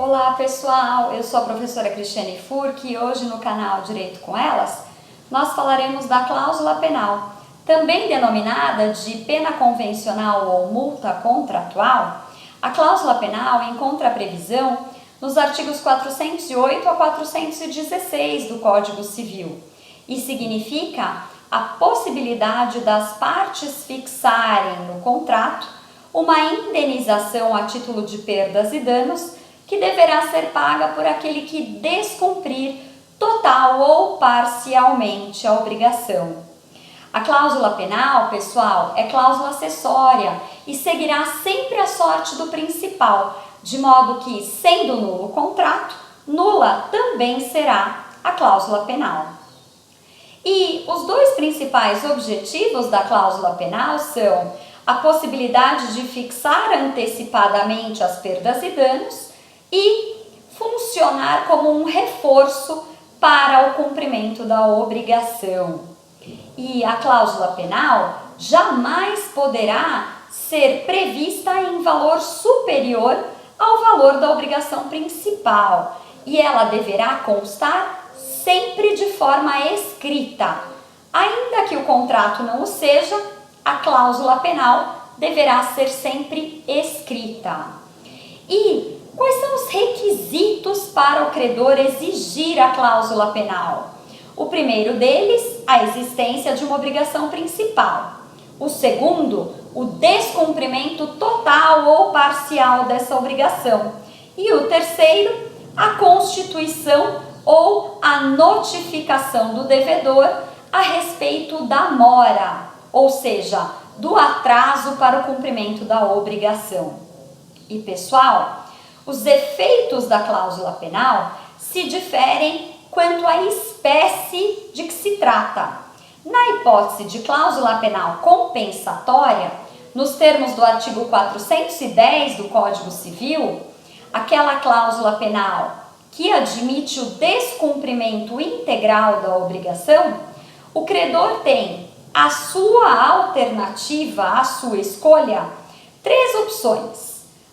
Olá pessoal, eu sou a professora Cristiane Furck e hoje no canal Direito com Elas nós falaremos da cláusula penal, também denominada de pena convencional ou multa contratual. A cláusula penal encontra a previsão nos artigos 408 a 416 do Código Civil e significa a possibilidade das partes fixarem no contrato uma indenização a título de perdas e danos que deverá ser paga por aquele que descumprir total ou parcialmente a obrigação. A cláusula penal, pessoal, é cláusula acessória e seguirá sempre a sorte do principal, de modo que, sendo nulo o contrato, nula também será a cláusula penal. E os dois principais objetivos da cláusula penal são a possibilidade de fixar antecipadamente as perdas e danos e funcionar como um reforço para o cumprimento da obrigação. E a cláusula penal jamais poderá ser prevista em valor superior ao valor da obrigação principal e ela deverá constar sempre de forma escrita. Ainda que o contrato não o seja, a cláusula penal deverá ser sempre escrita. E quais são os requisitos para o credor exigir a cláusula penal? O primeiro deles, a existência de uma obrigação principal. O segundo, o descumprimento total ou parcial dessa obrigação. E o terceiro, a constituição ou a notificação do devedor a respeito da mora, ou seja, do atraso para o cumprimento da obrigação. E pessoal, os efeitos da cláusula penal se diferem quanto à espécie de que se trata. Na hipótese de cláusula penal compensatória, nos termos do artigo 410 do Código Civil, aquela cláusula penal que admite o descumprimento integral da obrigação, o credor tem a sua alternativa, a sua escolha, três opções.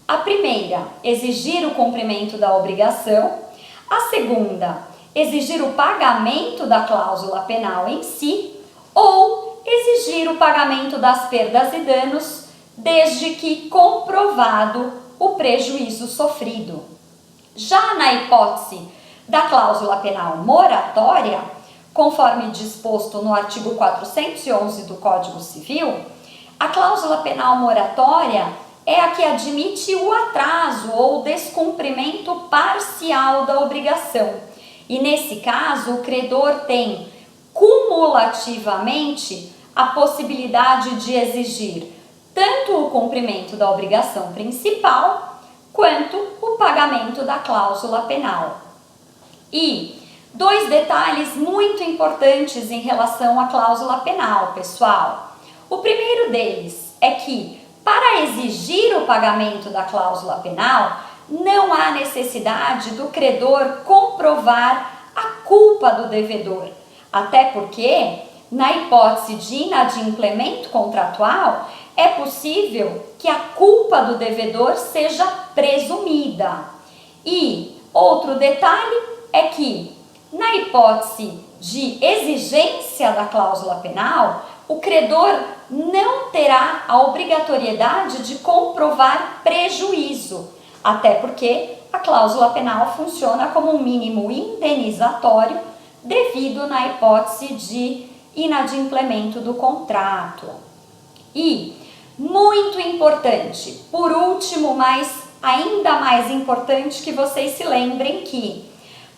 A primeira, exigir o cumprimento da obrigação. A segunda, exigir o pagamento da cláusula penal em si. Ou exigir o pagamento das perdas e danos, desde que comprovado o prejuízo sofrido. Já na hipótese da cláusula penal moratória, conforme disposto no artigo 411 do Código Civil, a cláusula penal moratória é a que admite o atraso ou descumprimento parcial da obrigação. E nesse caso, o credor tem cumulativamente a possibilidade de exigir tanto o cumprimento da obrigação principal quanto o pagamento da cláusula penal. E dois detalhes muito importantes em relação à cláusula penal, pessoal. O primeiro deles é que, para exigir o pagamento da cláusula penal, não há necessidade do credor comprovar a culpa do devedor. Até porque, na hipótese de inadimplemento contratual, é possível que a culpa do devedor seja presumida. E outro detalhe é que, na hipótese de exigência da cláusula penal, o credor não terá a obrigatoriedade de comprovar prejuízo, até porque a cláusula penal funciona como um mínimo indenizatório devido na hipótese de inadimplemento do contrato. E, muito importante, por último, mas ainda mais importante, que vocês se lembrem que,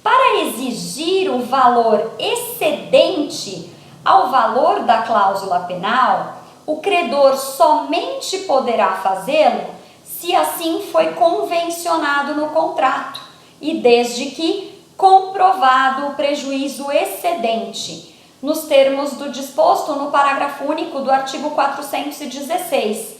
para exigir o valor excedente ao valor da cláusula penal, o credor somente poderá fazê-lo se assim foi convencionado no contrato e desde que comprovado o prejuízo excedente, nos termos do disposto no parágrafo único do artigo 416.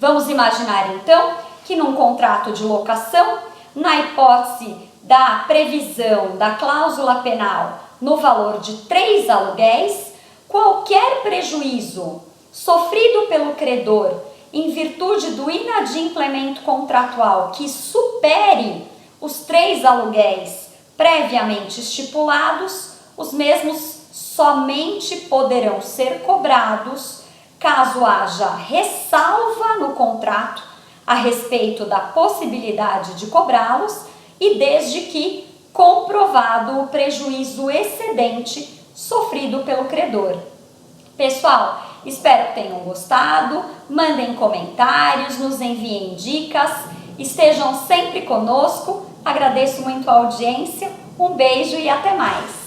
Vamos imaginar então que num contrato de locação, na hipótese da previsão da cláusula penal no valor de 3 aluguéis, qualquer prejuízo sofrido pelo credor em virtude do inadimplemento contratual que supere os 3 aluguéis previamente estipulados, os mesmos somente poderão ser cobrados caso haja ressalva no contrato a respeito da possibilidade de cobrá-los e desde que comprovado o prejuízo excedente sofrido pelo credor. Pessoal, espero que tenham gostado, mandem comentários, nos enviem dicas, estejam sempre conosco, agradeço muito a audiência, um beijo e até mais!